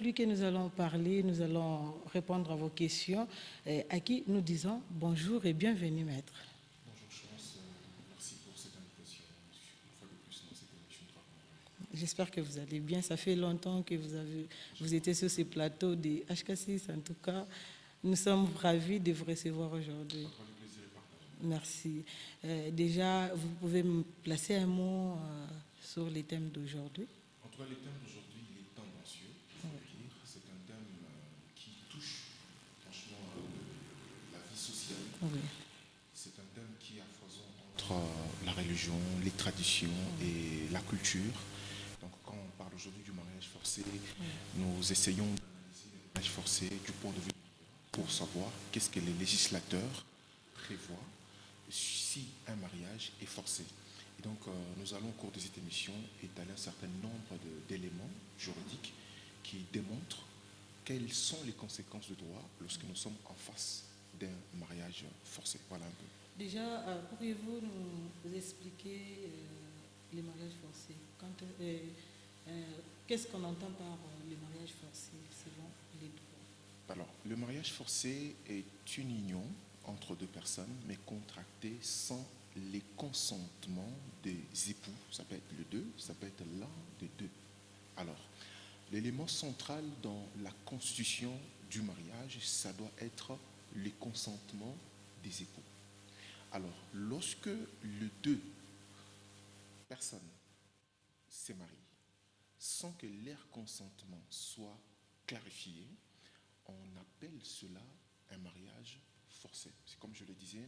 Lui que nous allons parler, nous allons répondre à vos questions, à qui nous disons bonjour et bienvenue, maître. Bonjour Chance, merci pour cette invitation. Une fois de plus dans cette émission de travail. J'espère que vous allez bien. Ça fait longtemps que vous étiez sur ces plateaux des HK6. En tout cas, nous sommes ravis de vous recevoir aujourd'hui. Entre le plaisir est partagé. Merci. Déjà, vous pouvez me placer un mot sur les thèmes d'aujourd'hui? En tout cas, le thème d'aujourd'hui, il est tendancieux, il faut le dire. C'est un thème qui touche franchement la vie sociale. Oui. C'est un thème qui a foison entre la religion, les traditions et la culture. Donc quand on parle aujourd'hui du mariage forcé, nous essayons d'analyser le mariage forcé du point de vue pour savoir qu'est-ce que les législateurs prévoient si un mariage est forcé. Et donc nous allons au cours de cette émission étaler un certain nombre d'éléments juridiques qui démontrent quelles sont les conséquences de droit lorsque nous sommes en face d'un mariage forcé. Voilà un peu. Déjà, pourriez-vous nous expliquer les mariages forcés? Qu'est-ce qu'on entend par les mariages forcés selon les droits? Alors, le mariage forcé est une union entre deux personnes, mais contractée sans les consentements des époux. Ça peut être le deux, ça peut être l'un des deux. Alors, l'élément central dans la constitution du mariage, ça doit être le consentement des époux. Alors, lorsque les deux personnes se marient sans que leur consentement soit clarifié, on appelle cela un mariage forcé. C'est comme je le disais,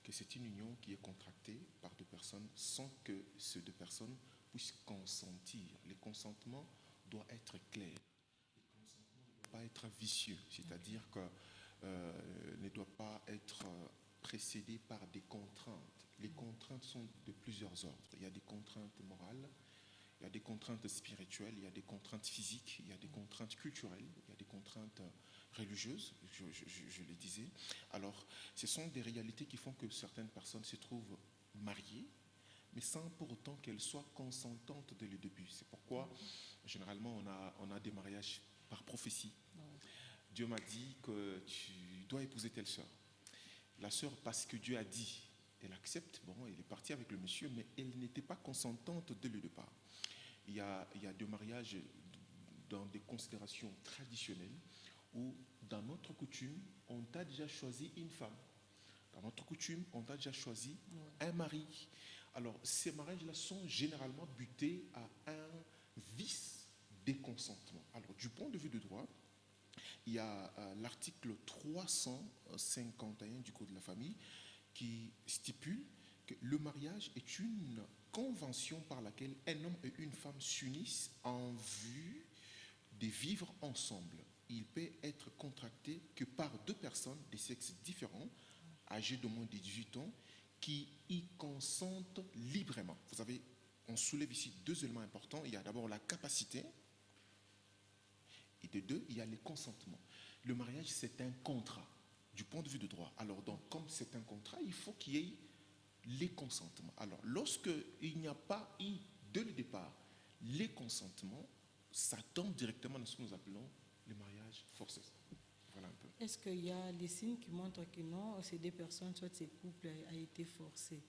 que c'est une union qui est contractée par deux personnes sans que ces deux personnes puissent consentir. Le consentement doit être clair. Le consentement ne doit pas être vicieux, c'est-à-dire que ne doit pas être précédé par des contraintes. Les contraintes sont de plusieurs ordres. Il y a des contraintes morales, il y a des contraintes spirituelles, il y a des contraintes physiques, il y a des contraintes culturelles, il y a des contraintes religieuses, je le disais. Alors, ce sont des réalités qui font que certaines personnes se trouvent mariées, mais sans pour autant qu'elles soient consentantes dès le début. C'est pourquoi, généralement, on a des mariages par prophétie. Dieu m'a dit que tu dois épouser telle sœur. La sœur, parce que Dieu a dit, elle accepte, bon, elle est partie avec le monsieur, mais elle n'était pas consentante dès le départ. Il y a des mariages dans des considérations traditionnelles où, dans notre coutume, on t'a déjà choisi une femme. Dans notre coutume, on t'a déjà choisi un mari. Alors, ces mariages-là sont généralement butés à un vice des consentements. Alors, du point de vue du droit, il y a l'article 351 du Code de la famille qui stipule que le mariage est une convention par laquelle un homme et une femme s'unissent en vue de vivre ensemble. Il peut être contracté que par deux personnes de sexes différents, âgées de moins de 18 ans, qui y consentent librement. Vous savez, on soulève ici deux éléments importants. Il y a d'abord la capacité, et de deux, il y a le consentement. Le mariage, c'est un contrat, du point de vue de droit. Alors, donc, comme c'est un contrat, il faut qu'il y ait les consentements. Alors, lorsqu'il n'y a pas eu, dès le départ, les consentements, ça tombe directement dans ce que nous appelons le mariage forcé. Voilà un peu. Est-ce qu'il y a des signes qui montrent que non, ces deux personnes, soit ces couples a été forcé?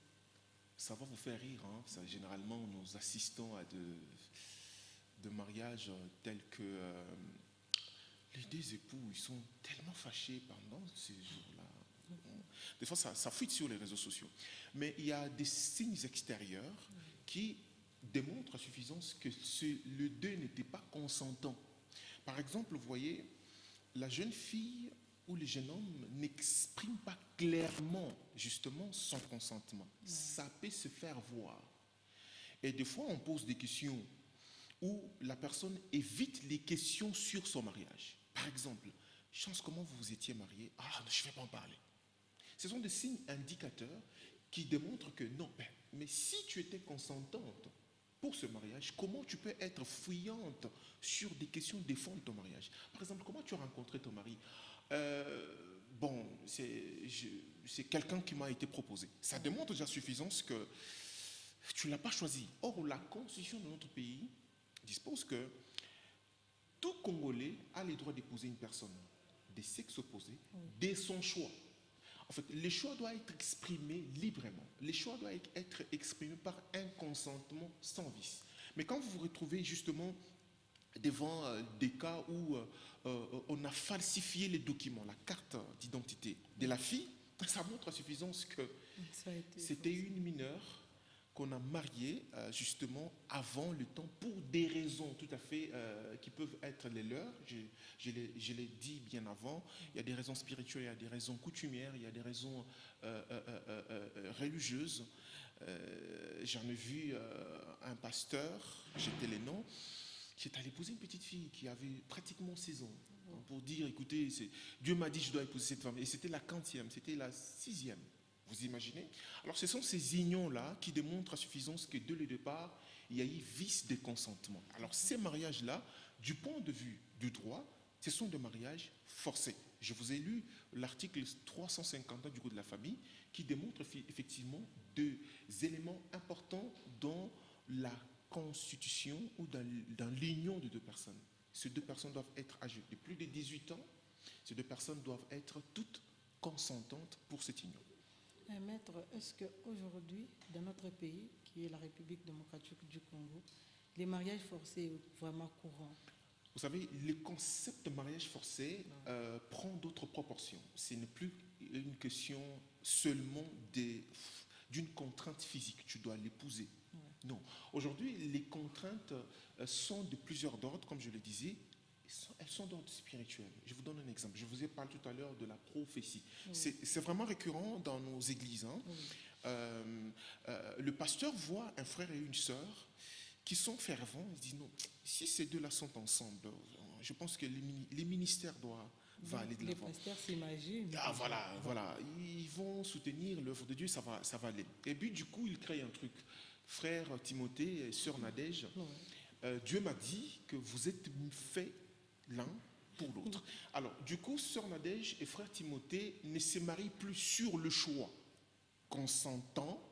Ça va vous faire rire, hein? Ça, généralement, nous assistons à de mariages tels que les deux époux, ils sont tellement fâchés pendant ces jours-là. Des fois, ça fuite sur les réseaux sociaux. Mais il y a des signes extérieurs qui démontrent à suffisance que le deux n'était pas consentant. Par exemple, vous voyez, la jeune fille ou le jeune homme n'exprime pas clairement, justement, son consentement. Ça peut se faire voir. Et des fois, on pose des questions où la personne évite les questions sur son mariage. Par exemple, Chance, comment vous vous étiez marié? Ah, je ne vais pas en parler. Ce sont des signes indicateurs qui démontrent que non, mais si tu étais consentante pour ce mariage, comment tu peux être fouillante sur des questions de fond de ton mariage? Par exemple, comment tu as rencontré ton mari? Bon, c'est quelqu'un qui m'a été proposé. Ça démontre déjà suffisance que tu ne l'as pas choisi. Or, la constitution de notre pays dispose que tout Congolais a le droit d'épouser une personne de sexe opposé dès son choix. En fait, le choix doit être exprimé librement. Le choix doit être exprimé par un consentement sans vice. Mais quand vous vous retrouvez justement devant des cas où on a falsifié les documents, la carte d'identité de la fille, ça montre à suffisance que c'était une mineure qu'on a mariée justement avant le temps pour des raisons tout à fait qui peuvent être les leurs. Je l'ai dit bien avant, il y a des raisons spirituelles, il y a des raisons coutumières, il y a des raisons religieuses. J'en ai vu un pasteur, j'étais les noms, qui est allé épouser une petite fille qui avait pratiquement 16 ans. Pour dire, écoutez, Dieu m'a dit je dois épouser cette femme. Et c'était la 40e, c'était la 6e. Vous imaginez? Alors ce sont ces unions-là qui démontrent à suffisance que dès le départ, il y a eu vice de consentement. Alors ces mariages-là, du point de vue du droit, ce sont des mariages forcés. Je vous ai lu l'article 351 du Code de la famille qui démontre effectivement deux éléments importants dans la constitution ou dans l'union de deux personnes. Ces deux personnes doivent être âgées de plus de 18 ans. Ces deux personnes doivent être toutes consentantes pour cette union. Maître, est-ce qu'aujourd'hui, dans notre pays, qui est la République démocratique du Congo, les mariages forcés sont vraiment courants? Vous savez, le concept de mariage forcé prend d'autres proportions. Ce n'est plus une question seulement d'une contrainte physique. Tu dois l'épouser. Ouais. Non. Aujourd'hui, les contraintes sont de plusieurs ordres, comme je le disais. Elles sont d'ordre spirituel. Je vous donne un exemple. Je vous ai parlé tout à l'heure de la prophétie. Oui. C'est vraiment récurrent dans nos églises. Hein. Oui. Le pasteur voit un frère et une sœur qui sont fervents. Il dit non, si ces deux-là sont ensemble, je pense que les ministères doivent aller de l'avant. Les pasteurs s'imaginent. Ah, voilà. Ils vont soutenir l'œuvre de Dieu, ça va aller. Et puis du coup, ils créent un truc. Frère Timothée et sœur Nadège, Dieu m'a dit que vous êtes faits l'un pour l'autre. Alors, du coup, sœur Nadège et frère Timothée ne se marient plus sur le choix consentant,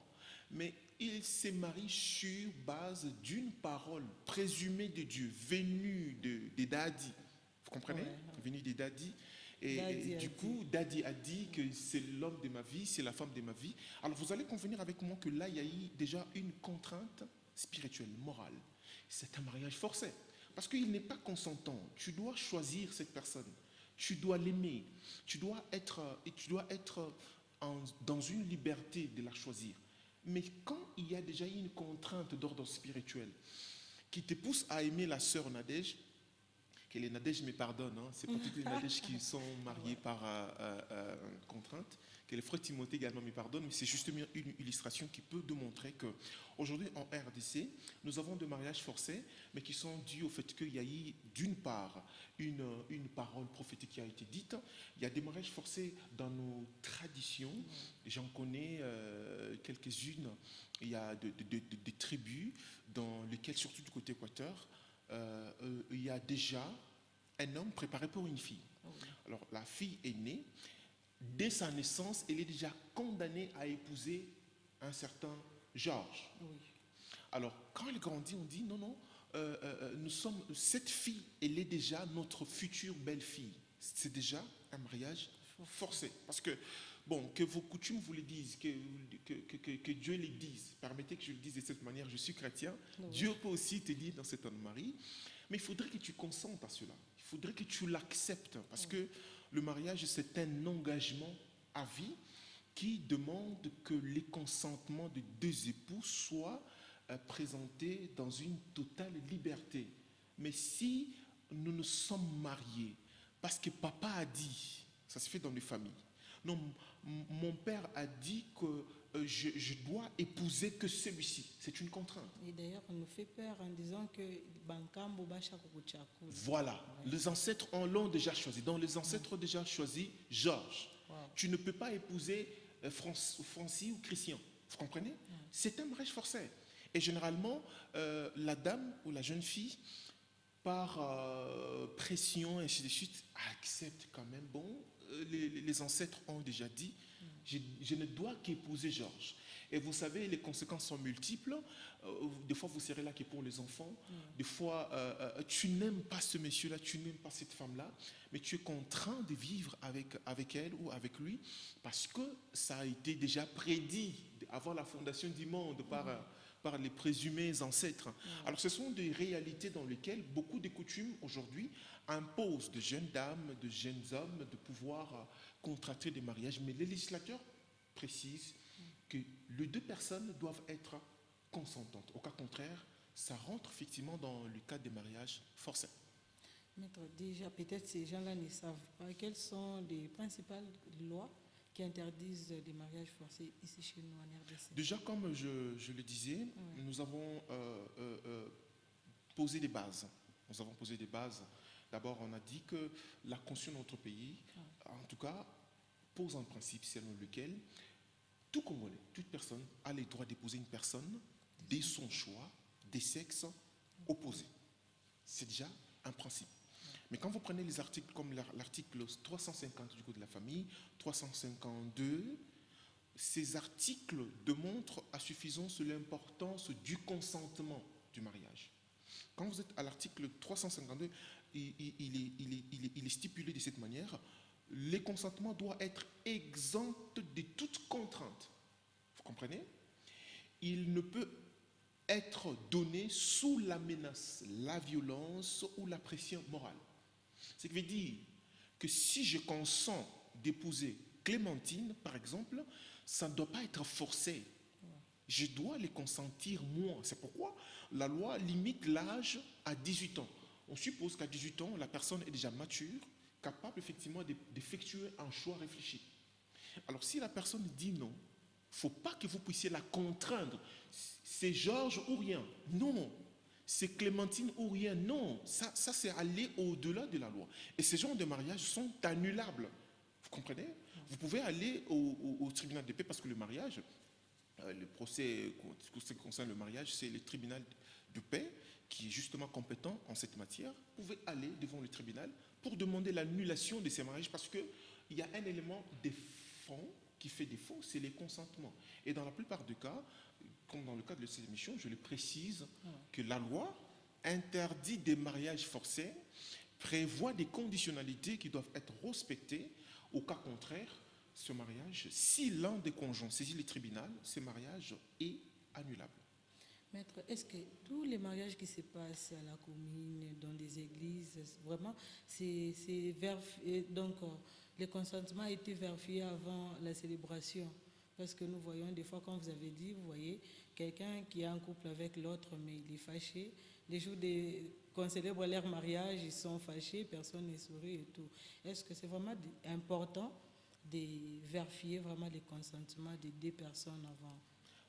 mais ils se marient sur base d'une parole présumée de Dieu, venue des dadis. Vous comprenez? Venue des dadis. Et du coup, Daddy a dit que c'est l'homme de ma vie, c'est la femme de ma vie. Alors, vous allez convenir avec moi que là, il y a eu déjà une contrainte spirituelle, morale. C'est un mariage forcé. Parce qu'il n'est pas consentant. Tu dois choisir cette personne. Tu dois l'aimer. Tu dois être dans une liberté de la choisir. Mais quand il y a déjà une contrainte d'ordre spirituel qui te pousse à aimer la sœur Nadège, que les Nadèges me pardonnent, hein, c'est pas toutes les Nadèges qui sont mariées par contrainte, que les frères Timothée également me pardonnent, mais c'est justement une illustration qui peut démontrer qu'aujourd'hui en RDC, nous avons des mariages forcés, mais qui sont dus au fait qu'il y a eu d'une part une parole prophétique qui a été dite, il y a des mariages forcés dans nos traditions, j'en connais quelques-unes, il y a des tribus dans lesquelles, surtout du côté Équateur, il y a déjà un homme préparé pour une fille. Alors la fille est née, dès sa naissance, elle est déjà condamnée à épouser un certain Georges. Oui. Alors quand elle grandit, on dit non, cette fille, elle est déjà notre future belle-fille. C'est déjà un mariage forcé. Parce que, que vos coutumes vous le disent, que Dieu les dise, permettez que je le dise de cette manière, je suis chrétien, oui. Dieu peut aussi te dire dans cet homme-mari, mais il faudrait que tu consentes à cela, il faudrait que tu l'acceptes, parce que le mariage, c'est un engagement à vie qui demande que les consentements de deux époux soient présentés dans une totale liberté. Mais si nous nous sommes mariés, parce que papa a dit, ça se fait dans les familles. Non, mon père a dit que je dois épouser que celui-ci. C'est une contrainte. Et d'ailleurs, on nous fait peur en disant que Bankambo Bachakuchaku. Voilà, ouais. Les ancêtres l'ont déjà choisi. Donc les ancêtres ont déjà choisi Georges. Wow. Tu ne peux pas épouser Francis ou Christian. Vous comprenez? C'est un mariage forcé. Et généralement, la dame ou la jeune fille, par pression, et ainsi de suite, accepte quand même. Bon, les ancêtres ont déjà dit, je ne dois qu'épouser Georges. Et vous savez, les conséquences sont multiples. Des fois, vous serez là que pour les enfants. Des fois, tu n'aimes pas ce monsieur-là, tu n'aimes pas cette femme-là, mais tu es contraint de vivre avec elle ou avec lui parce que ça a été déjà prédit avant la fondation du monde par les présumés ancêtres. Alors, ce sont des réalités dans lesquelles beaucoup de coutumes aujourd'hui imposent de jeunes dames, de jeunes hommes de pouvoir contracter des mariages, mais les législateurs précisent que les deux personnes doivent être consentantes. Au cas contraire, ça rentre effectivement dans le cadre des mariages forcés. Maître, déjà, peut-être ces gens-là ne savent pas quelles sont les principales lois qui interdisent les mariages forcés ici chez nous en RDC. Déjà, comme je le disais, nous avons posé des bases. Nous avons posé des bases. D'abord, on a dit que la Constitution de notre pays, en tout cas, pose un principe selon lequel tout Congolais, toute personne a le droit d'épouser une personne de son choix, des sexes opposés. C'est déjà un principe. Mais quand vous prenez les articles comme l'article 350 du Code de la famille, 352, ces articles démontrent à suffisance l'importance du consentement du mariage. Quand vous êtes à l'article 352, il est stipulé de cette manière: le consentement doit être exempt de toute contrainte. Vous comprenez? Il ne peut être donné sous la menace, la violence ou la pression morale. Ce qui veut dire que si je consens d'épouser Clémentine, par exemple, ça ne doit pas être forcé. Je dois les consentir moi. C'est pourquoi la loi limite l'âge à 18 ans. On suppose qu'à 18 ans, la personne est déjà mature, capable effectivement d'effectuer un choix réfléchi. Alors si la personne dit non, il ne faut pas que vous puissiez la contraindre. C'est Georges ou rien. Non. C'est Clémentine ou rien. Non. Ça c'est aller au-delà de la loi. Et ces genres de mariages sont annulables. Vous comprenez? Vous pouvez aller au tribunal de paix parce que le mariage, le procès qui concerne le mariage, c'est le tribunal de paix qui est justement compétent en cette matière. Vous pouvez aller devant le tribunal pour demander l'annulation de ces mariages parce qu'il y a un élément de fond qui fait défaut, c'est les consentements. Et dans la plupart des cas, comme dans le cas de cette émission, je le précise, que la loi interdit des mariages forcés, prévoit des conditionnalités qui doivent être respectées. Au cas contraire, ce mariage, si l'un des conjoints saisit le tribunal, ce mariage est annulable. Maître, est-ce que tous les mariages qui se passent à la commune, dans les églises, vraiment, donc le consentement a été vérifié avant la célébration? Parce que nous voyons des fois, comme vous avez dit, vous voyez quelqu'un qui est en couple avec l'autre, mais il est fâché. Les jours qu'on célèbre leur mariage, ils sont fâchés, personne n'est souri et tout. Est-ce que c'est vraiment important de vérifier vraiment les consentements des deux personnes avant?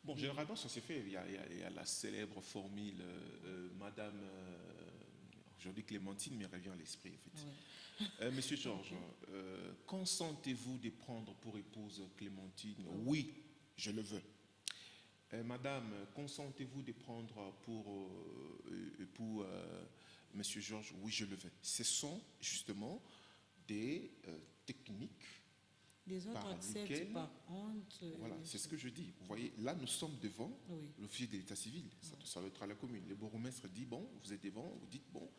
Bon, généralement, ça s'est fait. Il y a la célèbre formule Madame, aujourd'hui Clémentine, me revient à l'esprit. En fait. Ouais. Monsieur Georges, consentez-vous de prendre pour épouse Clémentine? Oui, je le veux. Madame, consentez-vous de prendre pour époux Monsieur Georges? Oui, je le veux. Ce sont justement des techniques. Les autres acceptent par honte. Voilà, c'est ce que je dis. Vous voyez, là, nous sommes devant l'officier de l'état civil. Ça doit être à la commune. Le bourgmestre dit, bon, vous êtes devant, vous dites, bon,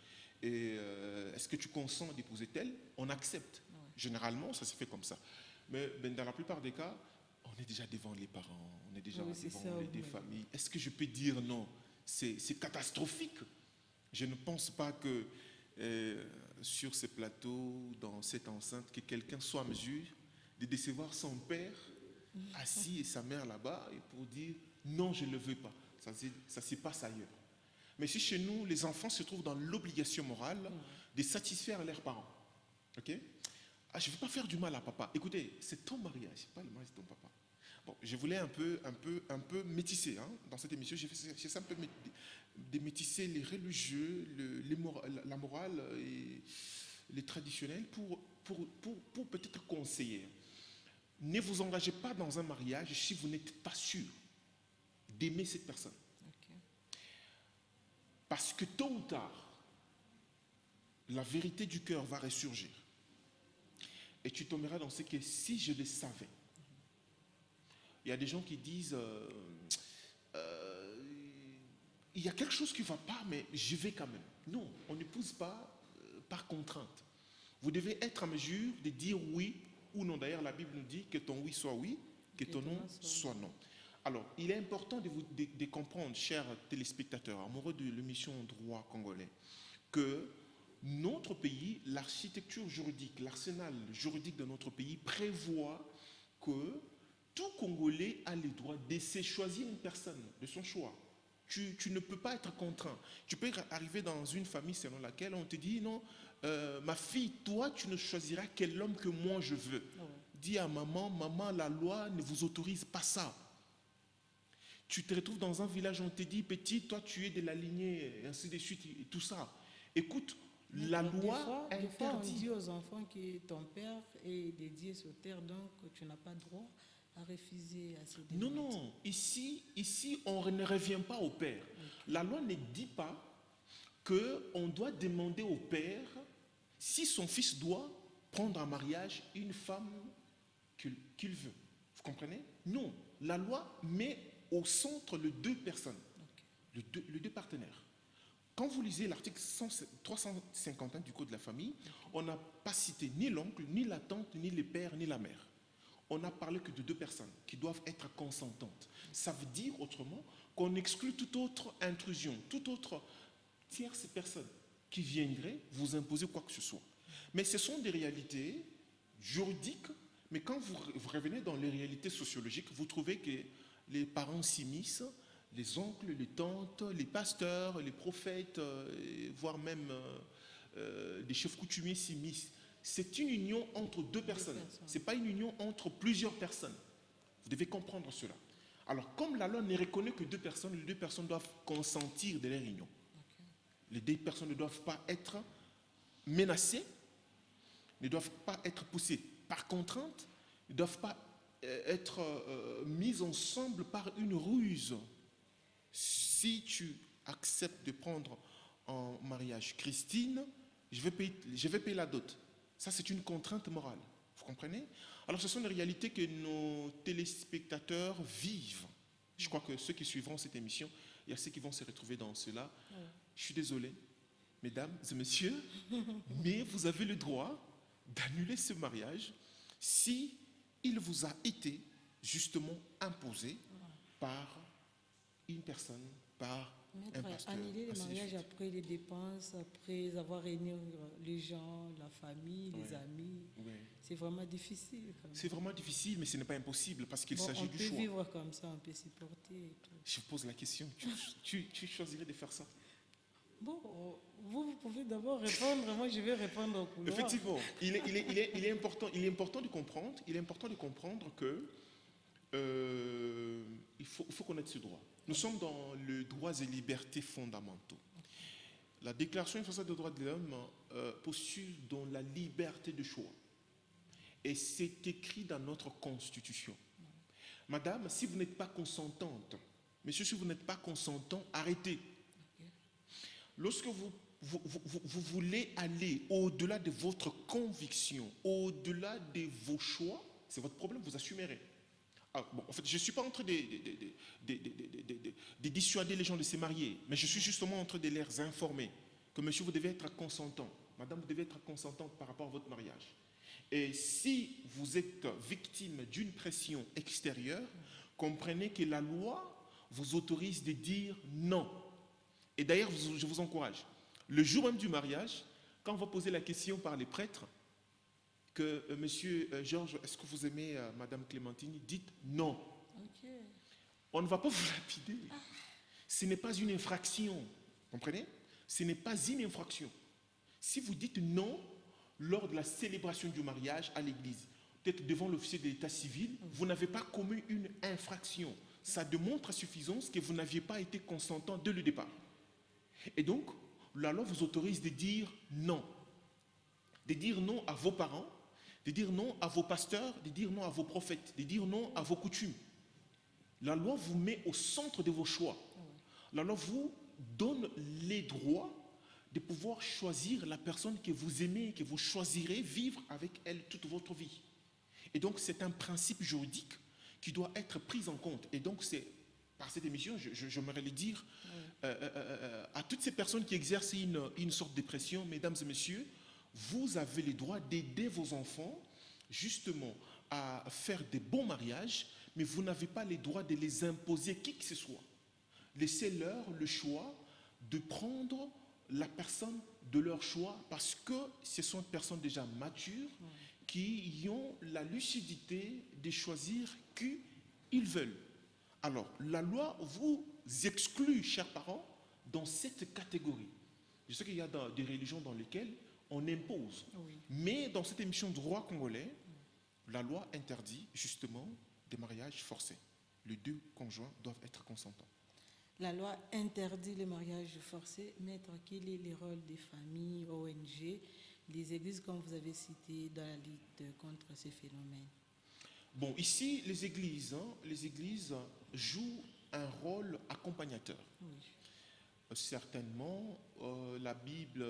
et est-ce que tu consens d'épouser tel? On accepte. Généralement, ça se fait comme ça. Mais dans la plupart des cas, on est déjà devant les parents, on est déjà devant les deux familles. Est-ce que je peux dire non? C'est catastrophique. Je ne pense pas que sur ce plateau, dans cette enceinte, que quelqu'un soit à mesure de décevoir son père assis et sa mère là-bas et pour dire non, je ne le veux pas. Ça se passe ailleurs. Mais si chez nous, les enfants se trouvent dans l'obligation morale de satisfaire leurs parents, ok? Ah, je ne veux pas faire du mal à papa. Écoutez, c'est ton mariage, pas le mariage de ton papa. Bon, je voulais un peu métisser dans cette émission. J'essaie un peu de métisser les religieux, la morale et les traditionnels pour peut-être conseiller. Ne vous engagez pas dans un mariage si vous n'êtes pas sûr d'aimer cette personne. Okay. Parce que tôt ou tard, la vérité du cœur va ressurgir. Et tu tomberas dans ce que si je le savais, Il y a des gens qui disent il y a quelque chose qui ne va pas, mais je vais quand même. Non, on n'épouse pas par contrainte. Vous devez être en mesure de dire oui ou non. D'ailleurs, la Bible nous dit que ton oui soit oui, que ton non soit non. Alors, il est important de comprendre, chers téléspectateurs, amoureux de l'émission Droit congolais, que notre pays, l'architecture juridique, l'arsenal juridique de notre pays prévoit que tout Congolais a le droit de se choisir une personne de son choix. Tu ne peux pas être contraint. Tu peux arriver dans une famille selon laquelle on te dit non, ma fille, toi, tu ne choisiras quel homme que moi je veux. Oh. Dis à maman, maman, la loi ne vous autorise pas ça. Tu te retrouves dans un village, on te dit, petit, toi, tu es de la lignée, et ainsi de suite, et tout ça. Écoute, la loi interdit. Des fois, on dit aux enfants que ton père est dédié sur terre, donc tu n'as pas droit à refuser à se démontrer. Non, ici, on ne revient pas au père. Okay. La loi ne dit pas qu'on doit demander au père si son fils doit prendre en mariage une femme qu'il veut. Vous comprenez? Non, la loi met au centre les deux personnes, okay. les deux partenaires. Quand vous lisez l'article 351 du Code de la famille, okay. On n'a pas cité ni l'oncle, ni la tante, ni le père, ni la mère. On n'a parlé que de deux personnes qui doivent être consentantes. Ça veut dire autrement qu'on exclut toute autre intrusion, toute autre tierce personne qui viendrait vous imposer quoi que ce soit. Mais ce sont des réalités juridiques, mais quand vous revenez dans les réalités sociologiques, vous trouvez que les parents s'immiscent, les oncles, les tantes, les pasteurs, les prophètes, voire même des chefs coutumiers s'immiscent. C'est une union entre deux personnes. Ce n'est pas une union entre plusieurs personnes. Vous devez comprendre cela. Alors, comme la loi ne reconnaît que deux personnes, les deux personnes doivent consentir de leur union. Okay. Les deux personnes ne doivent pas être menacées, ne doivent pas être poussées par contrainte, ne doivent pas être mises ensemble par une ruse. Si tu acceptes de prendre en mariage Christine, je vais payer la dot. Ça, c'est une contrainte morale. Vous comprenez? Alors, ce sont les réalités que nos téléspectateurs vivent. Je crois que ceux qui suivront cette émission, il y a ceux qui vont se retrouver dans cela. Ouais. Je suis désolé, mesdames et messieurs, mais vous avez le droit d'annuler ce mariage si il vous a été justement imposé par une personne, par un pasteur. Annuler le mariage après les dépenses, après avoir réuni les gens, la famille, les amis, c'est vraiment difficile. C'est vraiment difficile, mais ce n'est pas impossible parce qu'il s'agit du choix. On peut vivre comme ça, on peut supporter. Et tout. Je pose la question, tu choisirais de faire ça? Bon, vous pouvez d'abord répondre, moi je vais répondre au couloir. Effectivement, il est important de comprendre que il faut connaître ce droit. Nous sommes dans le droits et libertés fondamentaux. La Déclaration universelle des droits de l'homme postule dans la liberté de choix. Et c'est écrit dans notre Constitution. Madame, si vous n'êtes pas consentante, monsieur, si vous n'êtes pas consentant, arrêtez. Lorsque vous voulez aller au-delà de votre conviction, au-delà de vos choix, c'est votre problème, vous assumerez. Ah, bon, en fait, je ne suis pas en train de dissuader les gens de se marier, mais je suis justement en train de les informer que monsieur, vous devez être consentant, madame, vous devez être consentante par rapport à votre mariage. Et si vous êtes victime d'une pression extérieure, comprenez que la loi vous autorise de dire non. Et d'ailleurs, je vous encourage, le jour même du mariage, quand on va poser la question par les prêtres, que monsieur Georges, est-ce que vous aimez madame Clémentine? Dites non. Okay. On ne va pas vous lapider. Ce n'est pas une infraction. Comprenez? Ce n'est pas une infraction. Si vous dites non lors de la célébration du mariage à l'église, peut-être devant l'officier de l'état civil, vous n'avez pas commis une infraction. Ça démontre à suffisance que vous n'aviez pas été consentant dès le départ. Et donc, la loi vous autorise de dire non. De dire non à vos parents, de dire non à vos pasteurs, de dire non à vos prophètes, de dire non à vos coutumes. La loi vous met au centre de vos choix. La loi vous donne les droits de pouvoir choisir la personne que vous aimez, que vous choisirez vivre avec elle toute votre vie. Et donc c'est un principe juridique qui doit être prise en compte. Et donc, c'est par cette émission, j'aimerais le dire à toutes ces personnes qui exercent une sorte de pression, mesdames et messieurs, vous avez le droit d'aider vos enfants justement à faire des bons mariages, mais vous n'avez pas le droit de les imposer qui que ce soit. Laissez-leur le choix de prendre la personne de leur choix parce que ce sont des personnes déjà matures qui ont la lucidité de choisir qui ils veulent. Alors, la loi vous exclut, chers parents, dans cette catégorie. Je sais qu'il y a des religions dans lesquelles on impose. Oui. Mais dans cette émission de droit congolais, la loi interdit justement des mariages forcés. Les deux conjoints doivent être consentants. La loi interdit le mariage forcé. Maître, quel est le rôle des familles, ONG, des églises, comme vous avez cité, dans la lutte contre ces phénomènes? Bon, ici, les églises jouent un rôle accompagnateur. Oui. Certainement, la Bible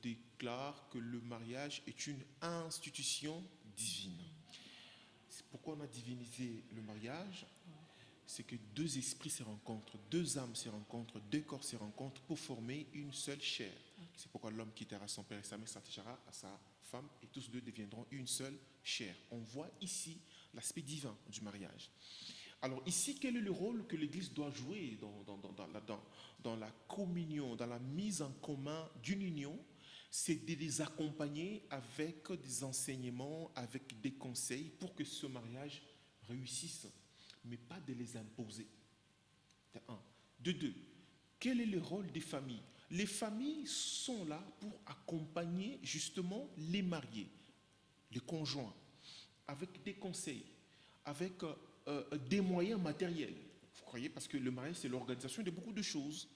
déclare que le mariage est une institution divine. C'est pourquoi on a divinisé le mariage. C'est que deux esprits se rencontrent, deux âmes se rencontrent, deux corps se rencontrent pour former une seule chair. C'est pourquoi l'homme quittera son père et sa mère, s'attachera à sa femme et tous deux deviendront une seule chair. On voit ici l'aspect divin du mariage. Alors ici, quel est le rôle que l'Église doit jouer dans la communion, dans la mise en commun d'une union? C'est de les accompagner avec des enseignements, avec des conseils pour que ce mariage réussisse, mais pas de les imposer. De un. De deux, quel est le rôle des familles? Les familles sont là pour accompagner justement les mariés, les conjoints, avec des conseils, avec des moyens matériels. Vous croyez? Parce que le mariage, c'est l'organisation de beaucoup de choses.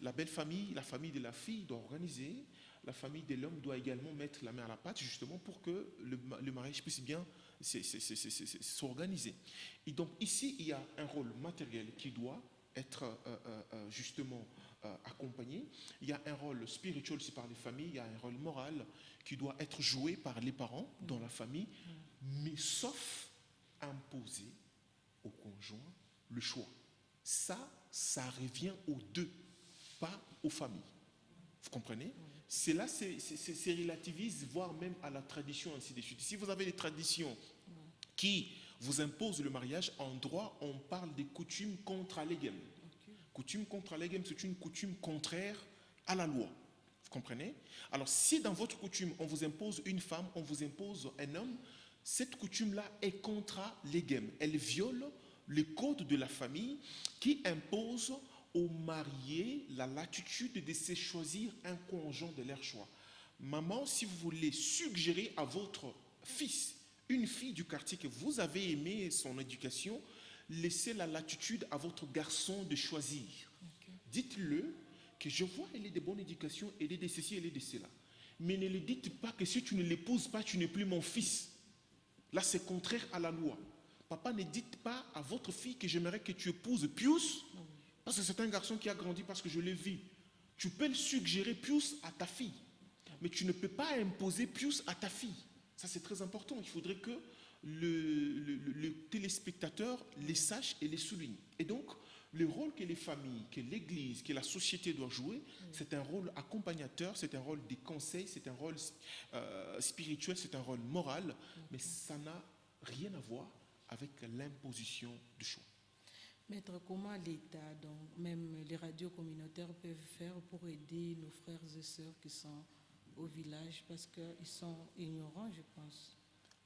La belle famille, la famille de la fille doit organiser, la famille de l'homme doit également mettre la main à la pâte justement pour que le mariage puisse bien s'organiser. Et donc ici, il y a un rôle matériel qui doit être justement accompagné. Il y a un rôle spirituel aussi par les familles, il y a un rôle moral qui doit être joué par les parents dans la famille, mais sauf imposer au conjoint le choix. Ça revient aux deux, pas aux familles. Vous comprenez? C'est là, c'est relativise, voire même à la tradition, ainsi de suite. Si vous avez des traditions qui vous imposent le mariage, en droit, on parle des coutumes contre allégem. Coutume contre allégem, c'est une coutume contraire à la loi. Vous comprenez? Alors, si dans votre coutume, on vous impose une femme, on vous impose un homme, cette coutume-là est contre allégem. Elle viole le code de la famille qui impose aux mariés la latitude de se choisir un conjoint de leur choix. Maman, si vous voulez suggérer à votre fils, une fille du quartier que vous avez aimé son éducation, laissez la latitude à votre garçon de choisir. Okay. Dites-le que je vois, elle est de bonne éducation, elle est de ceci, elle est de cela. Mais ne lui dites pas que si tu ne l'épouses pas, tu n'es plus mon fils. Là, c'est contraire à la loi. Papa, ne dites pas à votre fille que j'aimerais que tu épouses Pius, parce que c'est un garçon qui a grandi, parce que je l'ai vu. Tu peux le suggérer Pius à ta fille, mais tu ne peux pas imposer Pius à ta fille. Ça, c'est très important. Il faudrait que le téléspectateur les sache et les souligne. Et donc, le rôle que les familles, que l'Église, que la société doit jouer, c'est un rôle accompagnateur, c'est un rôle de conseil, c'est un rôle spirituel, c'est un rôle moral, mais ça n'a rien à voir avec l'imposition du choix. Maître, comment l'État, donc même les radios communautaires peuvent faire pour aider nos frères et sœurs qui sont au village parce qu'ils sont ignorants, je pense?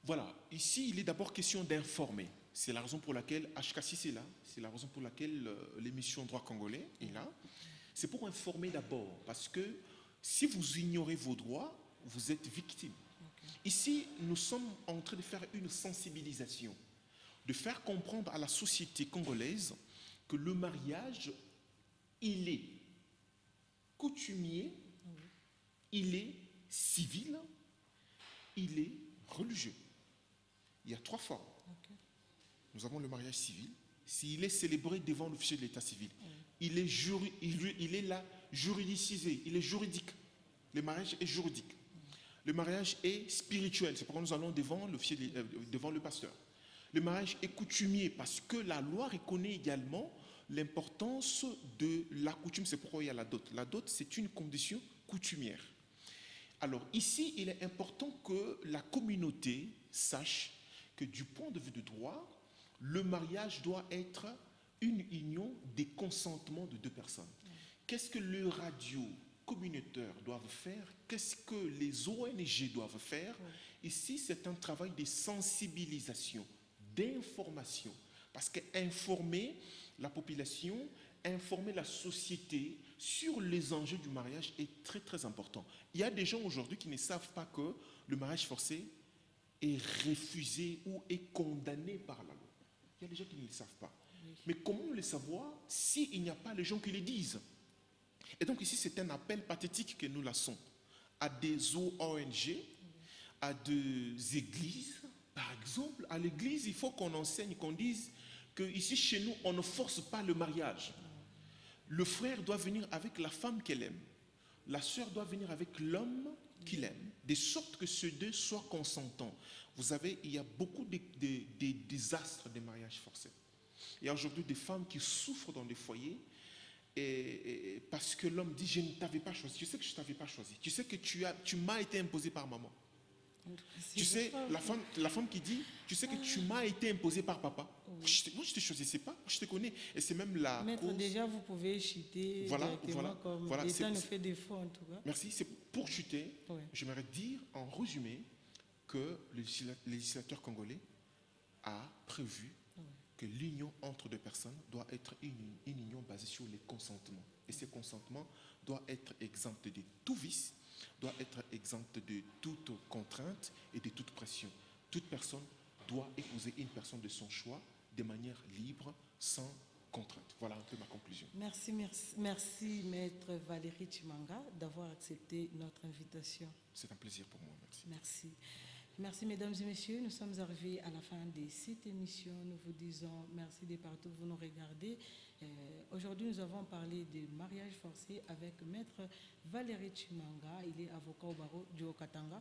Voilà, ici il est d'abord question d'informer. C'est la raison pour laquelle HKCC est là, c'est la raison pour laquelle l'émission Droit Congolais est là. C'est pour informer d'abord, parce que si vous ignorez vos droits, vous êtes victime. Okay. Ici, nous sommes en train de faire une sensibilisation, de faire comprendre à la société congolaise que le mariage, il est coutumier, il est civil, il est religieux. Il y a trois formes. Okay. Nous avons le mariage civil. S'il est célébré devant l'officier de l'état civil, il est là juridicisé, il est juridique. Le mariage est juridique. Le mariage est spirituel. C'est pourquoi nous allons devant l'officier, devant le pasteur. Le mariage est coutumier parce que la loi reconnaît également l'importance de la coutume. C'est pourquoi il y a la dot. La dot, c'est une condition coutumière. Alors ici, il est important que la communauté sache que du point de vue du droit, le mariage doit être une union des consentements de deux personnes. Qu'est-ce que les radios communautaires doivent faire? Qu'est-ce que les ONG doivent faire? Ici, c'est un travail de sensibilisation, d'information. Parce qu'informer la population, informer la société sur les enjeux du mariage est très très important. Il y a des gens aujourd'hui qui ne savent pas que le mariage forcé est refusé ou est condamné par la loi. Il y a des gens qui ne le savent pas. Mais comment le savoir s'il n'y a pas les gens qui le disent? Et donc ici, c'est un appel pathétique que nous lançons à des ONG, à des églises. Par exemple, à l'église, il faut qu'on enseigne, qu'on dise que ici, chez nous, on ne force pas le mariage. Le frère doit venir avec la femme qu'elle aime. La sœur doit venir avec l'homme qu'il aime, de sorte que ces deux soient consentants. Vous savez, il y a beaucoup de désastres des mariages forcés. Il y a aujourd'hui des femmes qui souffrent dans des foyers parce que l'homme dit « je ne t'avais pas choisi, tu sais que je ne t'avais pas choisi, tu sais que tu m'as été imposé par maman ». Tu sais, la femme qui dit « tu sais que tu m'as été imposé par papa ». Moi, je ne te choisissais pas, je te connais. Et c'est même la Maître, cause... déjà, vous pouvez chuter directement comme l'État nous fait défaut en tout cas. Merci. C'est pour chuter, j'aimerais dire en résumé que le législateur congolais a prévu que l'union entre deux personnes doit être une union basée sur les consentements. Et ces consentements doivent être exempts de tout vice, doivent être exempts de toute contrainte et de toute pression. Toute personne doit épouser une personne de son choix de manière libre, sans contrainte. Voilà un peu ma conclusion. Merci, Maître Valérie Chimanga, d'avoir accepté notre invitation. C'est un plaisir pour moi. Merci. Merci. Merci, mesdames et messieurs. Nous sommes arrivés à la fin de cette émission. Nous vous disons merci de partout où vous nous regardez. Aujourd'hui, nous avons parlé de mariage forcé avec Maître Valérie Chimanga. Il est avocat au barreau du Haut-Katanga.